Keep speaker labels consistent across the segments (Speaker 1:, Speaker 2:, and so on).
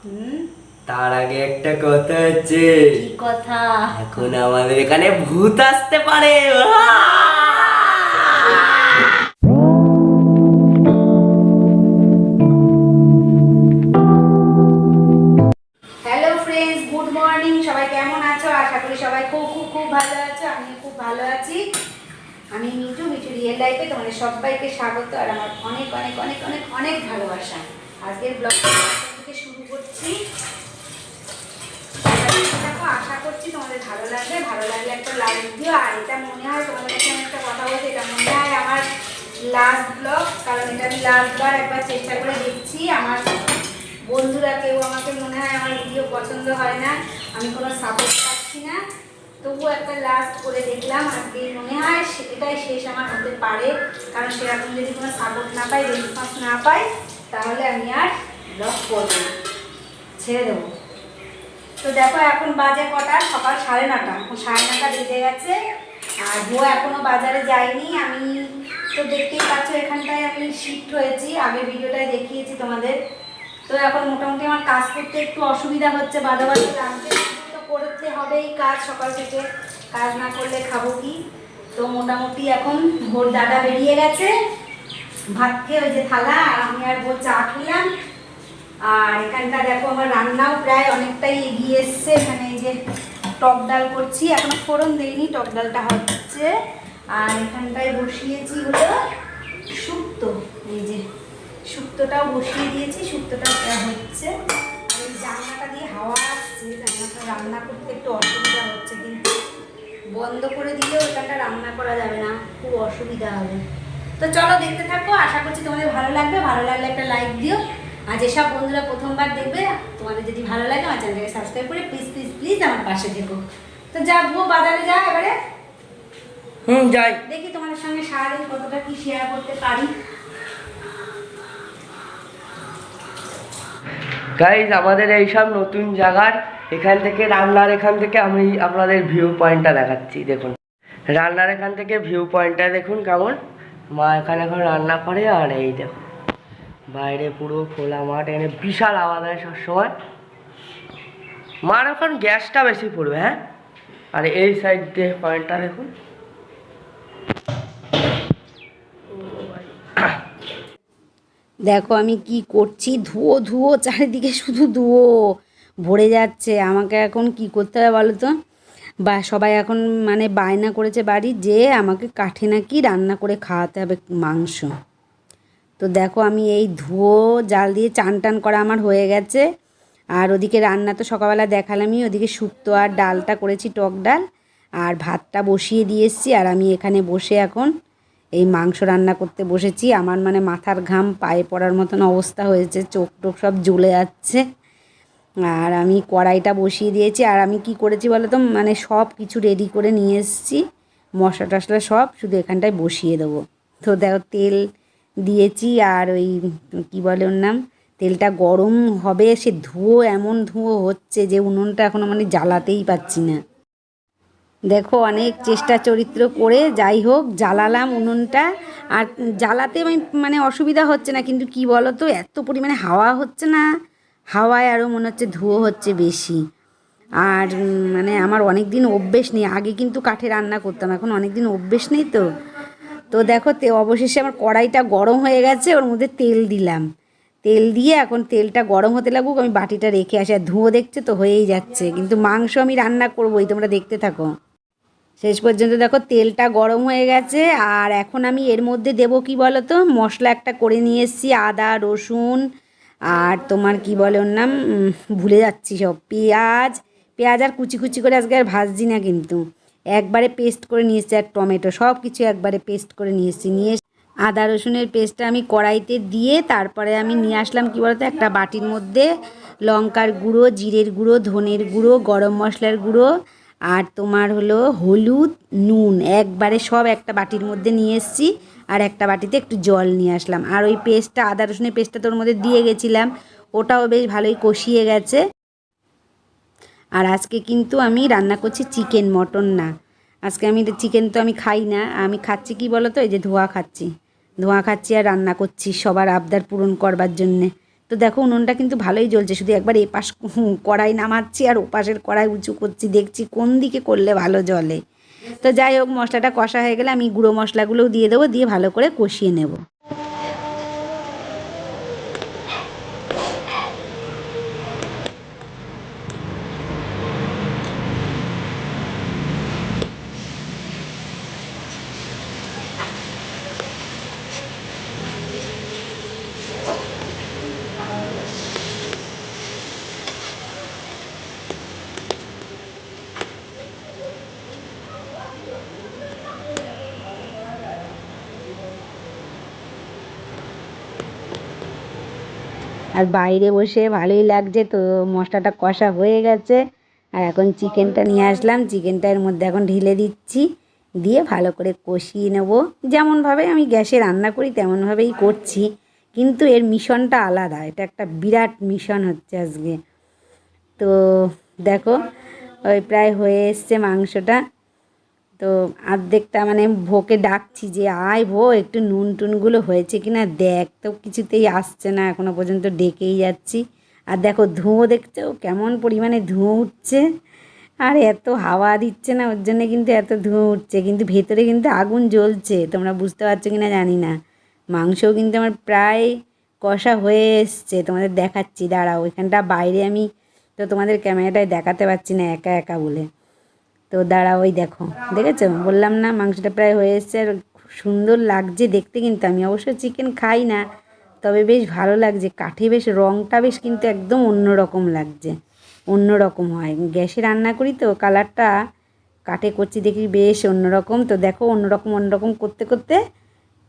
Speaker 1: হুম।
Speaker 2: তার আগে একটা কথা হচ্ছে,
Speaker 1: কি কথা?
Speaker 2: এখন আমাদের এখানে ভূত আসতে পারে।
Speaker 1: Hello friends, good morning. সবাই কেমন আছো? আশা করি সবাই খুব খুব খুব ভালো আছো। আমি খুব ভালো আছি। আমি মিঠু রিয়েল লাইফে তোমাদের সবাইকে স্বাগত আর আমার অনেক অনেক অনেক অনেক অনেক ভালোবাসা। আজকের ব্লগটা থেকে শুরু করছি। দেখো, আশা করছি তোমাদের ভালো লাগবে। ভালো লাগলে একটা লাইক দিও। আর এটা মনে হয় তোমাদের কাছে আমি একটা কথা বলছি, এটা মনে হয় আমার লাস্ট ব্লগ, কারণ এটা আমি লাস্টবার একবার চেষ্টা করে দেখছি। আমার বন্ধুরা কেউ আমাকে মনে হয় আমার ভিডিও পছন্দ হয় না, আমি কোনো সাপোর্ট পাচ্ছি না, তবুও একটা লাস্ট করে দেখলাম। আজকে মনে হয় এটাই শেষ আমার হতে পারে, কারণ সেরকম যদি কোনো সাপোর্ট না পাই, রেসপন্স না পাই, তাহলে আমি আর ব্লগ করবো না, ছেড়ে দেবো। তো দেখো, এখন বাজে কটা? সকাল 9:30। এখন 9:30 বেজে গেছে আর বউ এখনো বাজারে যায়নি। আমি তো দেখতেই পাচ্ছ এখানটায় আমি শিফট হয়েছি, আগের ভিডিওটায় দেখিয়েছি তোমাদের। তো এখন মোটামুটি আমার কাজ করতে একটু অসুবিধা হচ্ছে, বাদাবাদি রাঁধতে তো করতে হবেই কাজ, সকাল থেকে কাজ না করলে খাবো কি। তো মোটামুটি এখন ভোর দাদা বেরিয়ে গেছে, ভাত খেয়ে ওই যে থালা, আর আমি আর বউ চা খেলাম। আর এখানটা দেখো আমার রান্নাও প্রায় অনেকটাই এগিয়ে এসছে। এখানে এই যে টক ডাল করছি, এখনো ফোড়ন দেইনি, টক ডালটা হচ্ছে। আর এখানটায় বসিয়েছি হলো শুক্তো, এই যে শুক্তোটাও বসিয়ে দিয়েছি, শুক্তোটাও হচ্ছে। আর এই জানলাটা দিয়ে হাওয়া আসছে, জানলাটা রান্না করতে একটু অসুবিধা হচ্ছে, কিন্তু বন্ধ করে দিলেও এখানটা রান্না করা যাবে না, খুব অসুবিধা হবে। তো চলো দেখতে থাকো, আশা করছি তোমাদের ভালো লাগবে। ভালো লাগলে একটা লাইক দিও। আর যেসব বন্ধুরা প্রথমবার দেখবে, তোমাদের যদি ভালো লাগে আমার চ্যানেলটাকে সাবস্ক্রাইব করে প্লিজ প্লিজ প্লিজ আমার পাশে থেকো। তো যাবো বাজারে, যা এবারে
Speaker 2: যাই।
Speaker 1: দেখি তোমাদের সঙ্গে সারাদিন কতটা কি শেয়ার করতে পারি।
Speaker 2: গাইজ, আমাদের এইসব নতুন জায়গার এখান থেকে রান্নার, এখান থেকে আমি আপনাদের ভিউ পয়েন্টটা দেখাচ্ছি। দেখুন, রান্নার এখান থেকে ভিউ পয়েন্টটা দেখুন কেমন। মা এখানে এখন রান্না করে, আর এই দেখুন বাইরে পুরো খোলা মাঠ, এখানে বিশাল আওয়াজ হয় সবসময়। মার এখন গ্যাসটা বেশি পড়বে, হ্যাঁ। আর এই সাইড দিয়ে পয়েন্টটা দেখুন।
Speaker 1: দেখো আমি কি করছি, ধুয়ো ধুয়ো চারিদিকে, শুধু ধুয়ো ভরে যাচ্ছে। আমাকে এখন কি করতে হবে বলো তো? বা সবাই এখন মানে বায়না করেছে বাড়ি যে আমাকে কাঠে নাকি রান্না করে খাওয়াতে হবে মাংস। তো দেখো আমি এই ধুয়ো জাল দিয়ে চান টান করা আমার হয়ে গেছে। আর ওদিকে রান্না তো সকালবেলা দেখালামই, ওদিকে শুক্তো আর ডালটা করেছি, টক ডাল, আর ভাতটা বসিয়ে দিয়ে এসেছি। আর আমি এখানে বসে এখন এই মাংস রান্না করতে বসেছি। আমার মানে মাথার ঘাম পায়ে পড়ার মতন অবস্থা হয়েছে, চোখ টোক সব জ্বলে যাচ্ছে। আর আমি কড়াইটা বসিয়ে দিয়েছি। আর আমি কি করেছি বলো তো, মানে সব কিছু রেডি করে নিয়ে এসেছি, মশলা টশলা সব, শুধু এখানটায় বসিয়ে দেবো। তো দেখো তেল দিয়েছি, আর ওই কী বলে ওর নাম, তেলটা গরম হবে, সে ধুয়ো এমন ধুয়ো হচ্ছে যে উনুনটা এখনও মানে জ্বালাতেই পাচ্ছি না। দেখো অনেক চেষ্টা চরিত্র করে যাই হোক জ্বালালাম উনুনটা। আর জ্বালাতে আমি মানে অসুবিধা হচ্ছে না, কিন্তু কি বলো তো, এত পরিমাণে হাওয়া হচ্ছে না, হাওয়ায় আরও মনে হচ্ছে ধুয়ো হচ্ছে বেশি। আর মানে আমার অনেক দিন অভ্যেস নেই, আগে কিন্তু কাঠে রান্না করতাম, এখন অনেক দিন অভ্যেস নেই। তো তো দেখো অবশেষে আমার কড়াইটা গরম হয়ে গেছে, ওর মধ্যে তেল দিলাম। তেল দিয়ে এখন তেলটা গরম হতে লাগুক, আমি বাটিটা রেখে আসি। আর ধুয়ো দেখছে তো হয়েই যাচ্ছে, কিন্তু মাংস আমি রান্না করবোই, তোমরা দেখতে থাকো শেষ পর্যন্ত। দেখো তেলটা গরম হয়ে গেছে, আর এখন আমি এর মধ্যে দেবো কি বলো তো, মশলা একটা করে নিয়ে এসেছি, আদা রসুন আর তোমার কি বলে ওর নাম, ভুলে যাচ্ছি সব, পেঁয়াজ। পেঁয়াজ আর কুচি কুচি করে আজকে আর ভাজছি না, কিন্তু একবারে পেস্ট করে নিয়ে এসেছি, আর টমেটো সব কিছু একবারে পেস্ট করে নিয়ে এসেছি। নিয়ে আদা রসুনের পেস্টটা আমি কড়াইতে দিয়ে তারপরে আমি নিয়ে আসলাম কি বলতো, একটা বাটির মধ্যে লঙ্কার গুঁড়ো, জিরের গুঁড়ো, ধনের গুঁড়ো, গরম মশলার গুঁড়ো, আর তোমার হলো হলুদ, নুন, একবারে সব একটা বাটির মধ্যে নিয়ে এসেছি। আর একটা বাটিতে একটু জল নিয়ে আসলাম। আর ওই পেস্টটা, আদা রসুনের পেস্টটা তোর মধ্যে দিয়ে গেছিলাম, ওটাও বেশ ভালোই কষিয়ে গেছে। আর আজকে কিন্তু আমি রান্না করছি চিকেন, মটন না। আজকে আমি চিকেন তো আমি খাই না, আমি খাচ্ছি কি বলো তো, এই যে ধোয়া খাচ্ছি, ধোঁয়া খাচ্ছি আর রান্না করছি সবার আবদার পূরণ করবার জন্যে। তো দেখো উনুনটা কিন্তু ভালোই জ্বলছে, শুধু একবার এপাশ কড়াই নামাচ্ছি আর ওপাশের কড়াই উঁচু করছি, দেখছি কোন দিকে করলে ভালো জ্বলে। তো যাই হোক, মশলাটা কষা হয়ে গেলে আমি গুঁড়ো মশলাগুলোও দিয়ে দেবো, দিয়ে ভালো করে কষিয়ে নেব। আর বাইরে বসে ভালোই লাগছে, তো মশলাটা কষা হয়ে গেছে। আর এখন চিকেনটা নিয়ে আসলাম, চিকেনটা এর মধ্যে এখন ঢেলে দিচ্ছি, দিয়ে ভালো করে কষিয়ে নেব। যেমনভাবে আমি গ্যাসে রান্না করি তেমনভাবেই করছি, কিন্তু এর মিশনটা আলাদা, এটা একটা বিরাট মিশন হচ্ছে আজকে। তো দেখো ওই প্রায় হয়ে এসছে মাংসটা। তো অর্ধেকটা মানে ভোকে ডাকছি যে আয় ভো, একটু নুন টুনগুলো হয়েছে কিনা দেখ, তো কিছুতেই আসছে না, এখনো পর্যন্ত ডেকেই যাচ্ছি। আর দেখো ধুঁয়ো দেখছো কেমন পরিমাণে ধুঁয়ো উঠছে, আর এত হাওয়া দিচ্ছে না ওর জন্যে কিন্তু এত ধুঁয়ো উঠছে, কিন্তু ভেতরে কিন্তু আগুন জ্বলছে, তোমরা বুঝতে পারছো কিনা জানি না। মাংসও কিন্তু আমার প্রায় কষা হয়ে এসছে, তোমাদের দেখাচ্ছি, দাঁড়াও এখানটা বাইরে আমি তো তোমাদের ক্যামেরাটায় দেখাতে পারছি না একা একা বলে। তো দাঁড়াও, ওই দেখো, দেখেছো, বললাম না মাংসটা প্রায় হয়ে এসছে, আর খুব সুন্দর লাগছে দেখতে। কিন্তু আমি অবশ্য চিকেন খাই না, তবে বেশ ভালো লাগছে, কাঠে বেশ রঙটা বেশ কিন্তু একদম অন্য রকম লাগছে, অন্য রকম হয়। গ্যাসে রান্না করি তো কালারটা, কাঠে করছি দেখি বেশ অন্যরকম। তো দেখো অন্যরকম অন্যরকম করতে করতে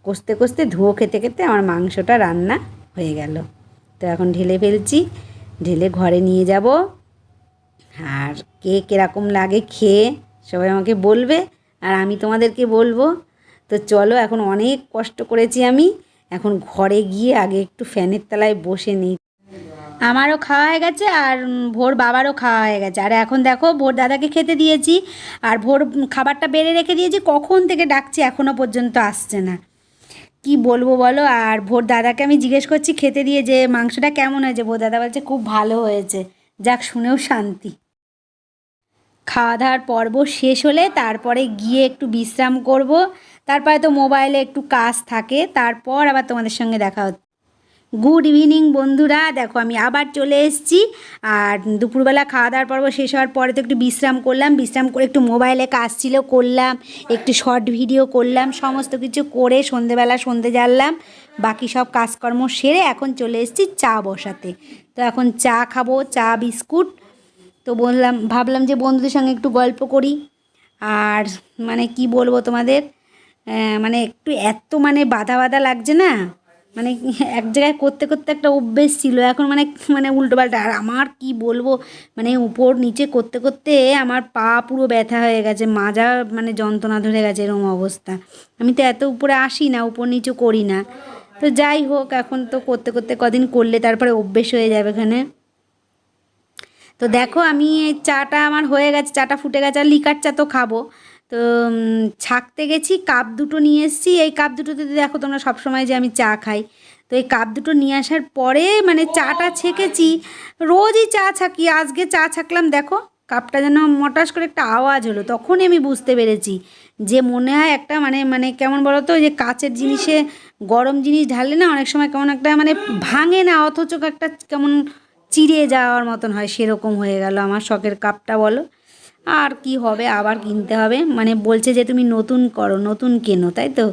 Speaker 1: কষতে কষতে ধুয়ো খেতে খেতে আমার মাংসটা রান্না হয়ে গেল। তো এখন ঢেলে ফেলছি, ঢেলে ঘরে নিয়ে যাব। আর কে কীরকম লাগে খেয়ে সবাই আমাকে বলবে, আর আমি তোমাদেরকে বলবো। তো চলো, এখন অনেক কষ্ট করেছি আমি, এখন ঘরে গিয়ে আগে একটু ফ্যানের তলায় বসে নিই। আমারও খাওয়া হয়ে গেছে, আর ভোর বাবারও খাওয়া হয়ে গেছে। আর এখন দেখো ভোর দাদাকে খেতে দিয়েছি, আর ভোর খাবারটা বেড়ে রেখে দিয়েছি, কখন থেকে ডাকছি এখনও পর্যন্ত আসছে না, কি বলবো বলো। আর ভোর দাদাকে আমি জিজ্ঞেস করছি খেতে দিয়ে যে মাংসটা কেমন হয়েছে, ভোর দাদা বলছে খুব ভালো হয়েছে। যাক, শুনেও শান্তি। খাওয়া দাওয়ার পর্ব শেষ হলে তারপরে গিয়ে একটু বিশ্রাম করব, তারপরে তো মোবাইলে একটু কাজ থাকে, তারপর আবার তোমাদের সঙ্গে দেখা হচ্ছে। গুড ইভিনিং বন্ধুরা, দেখো আমি আবার চলে এসেছি। আর দুপুরবেলা খাওয়া দাওয়ার পর্ব শেষ হওয়ার পরে তো একটু বিশ্রাম করলাম, বিশ্রাম করে একটু মোবাইলে কাজ ছিল করলাম, একটু শর্ট ভিডিও করলাম, সমস্ত কিছু করে সন্ধেবেলা সন্ধে জ্বাললাম, বাকি সব কাজকর্ম সেরে এখন চলে এসেছি চা বসাতে। তো এখন চা খাবো, চা বিস্কুট। তো ভাবলাম যে বন্ধুদের সঙ্গে একটু গল্প করি। আর মানে কি বলবো তোমাদের, মানে একটু এত মানে বাধা বাধা লাগছে না, মানে এক জায়গায় করতে করতে একটা অভ্যেস ছিল, এখন মানে মানে উল্টোপাল্টা। আর আমার কি বলবো, মানে উপর নিচে করতে করতে আমার পা পুরো ব্যথা হয়ে গেছে, মাজা মানে যন্ত্রণা ধরে গেছে, এরকম অবস্থা। আমি তো এত উপরে আসি না, উপর নিচে করি না। তো যাই হোক, এখন তো করতে করতে কদিন করলে তারপরে অভ্যেস হয়ে যাবে এখানে। তো দেখো আমি চাটা আমার হয়ে গেছে, চাটা ফুটে গেছে, আর লিকার চা তো খাবো। তো ছাঁকতে গেছি, কাপ দুটো নিয়ে এসেছি, এই কাপ দুটোতে দেখো তোমরা সবসময় যে আমি চা খাই, তো এই কাপ দুটো নিয়ে আসার পরে মানে চাটা ছেঁকেছি, রোজই চা ছাঁকি, আজকে চা ছাঁকলাম, দেখো কাপটা যেন মটাস করে একটা আওয়াজ হলো, তখনই আমি বুঝতে পেরেছি যে মনে হয় একটা মানে মানে কেমন বলো তো, যে কাচের জিনিসে গরম জিনিস ঢাললে না অনেক সময় কেমন একটা মানে ভাঙে না, অথচ একটা কেমন চিড়ে যাওয়ার মতন হয়, সেরকম হয়ে গেল আমার শখের কাপটা। বলো আর কি হবে, আবার কিনতে হবে, মানে বলছে যে তুমি নতুন করো, নতুন কেনো, তাই তো,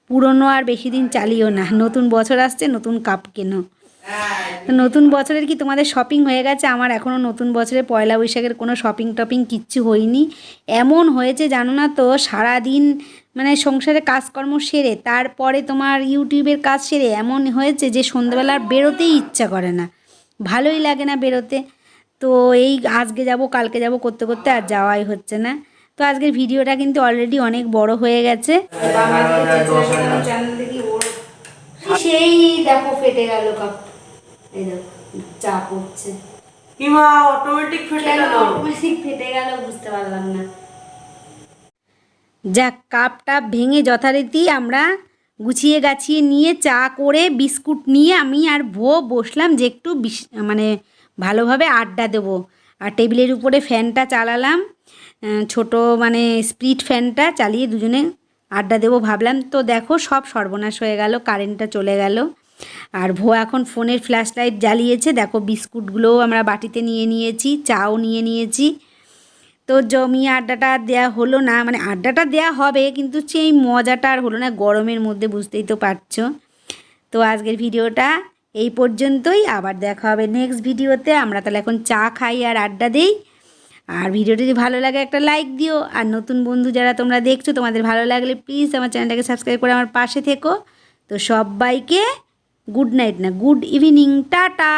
Speaker 1: পুরনো আর বেশি দিন চালিও না, নতুন বছর আসছে নতুন কাপ কেনো। তো নতুন বছরের কি তোমাদের শপিং হয়ে গেছে? আমার এখনও নতুন বছরে পয়লা বৈশাখের কোনো শপিং টপিং কিচ্ছু হয়নি। এমন হয়েছে জানো না তো, সারাদিন মানে সংসারে কাজকর্ম সেরে তারপরে তোমার ইউটিউবের কাজ সেরে এমন হয়েছে যে সন্ধ্যাবেলা আর বেরোতেই ইচ্ছা করে না, ভালোই লাগে না বেরোতে। তো এই আজকে যাব কালকে যাব করতে করতে আর যাওয়াই হচ্ছে না। তো আজকের ভিডিওটা কিন্তু অলরেডি অনেক বড় হয়ে গেছে। সেই দেখো ফেটে গেল কাপ, এই দেখো চা পড়ছে,
Speaker 2: ইমা অটোমেটিক ফেটে গেল,
Speaker 1: অটোমেটিক ফেটে গেল, বুঝতে পারলাম না। যাক, কাপটা ভেঙে যথারীতি আমরা গুছিয়ে গাছিয়ে নিয়ে চা করে বিস্কুট নিয়ে আমি আর বসলাম যে একটু মানে ভালোভাবে আড্ডা দেবো। আর টেবিলের উপরে ফ্যানটা চালালাম, ছোট মানে স্প্লিট ফ্যানটা চালিয়ে দুজনে আড্ডা দেবো ভাবলাম। তো দেখো সব সর্বনাশ হয়ে গেল, কারেন্টটা চলে গেল। আর এখন ফোনের ফ্ল্যাশ লাইট জ্বালিয়েছে, দেখো বিস্কুটগুলোও আমরা বাটিতে নিয়ে নিয়েছি, চাও নিয়ে নিয়েছি। তো জমিয়ে আড্ডাটা দেওয়া হলো না, মানে আড্ডাটা দেওয়া হবে কিন্তু সেই মজাটা আর হলো না গরমের মধ্যে, বুঝতেই তো পারছো। তো আজকের ভিডিওটা এই পর্যন্তই, আবার দেখা হবে নেক্সট ভিডিওতে। আমরা তাহলে এখন চা খাই আর আড্ডা দিই। আর ভিডিওটি যদি ভালো লাগে একটা লাইক দিও, আর নতুন বন্ধু যারা তোমরা দেখছো তোমাদের ভালো লাগলে প্লিজ আমার চ্যানেলটাকে সাবস্ক্রাইব করে আমার পাশে থেকো। তো সবাইকে গুড নাইট না গুড ইভিনিং, টাটা।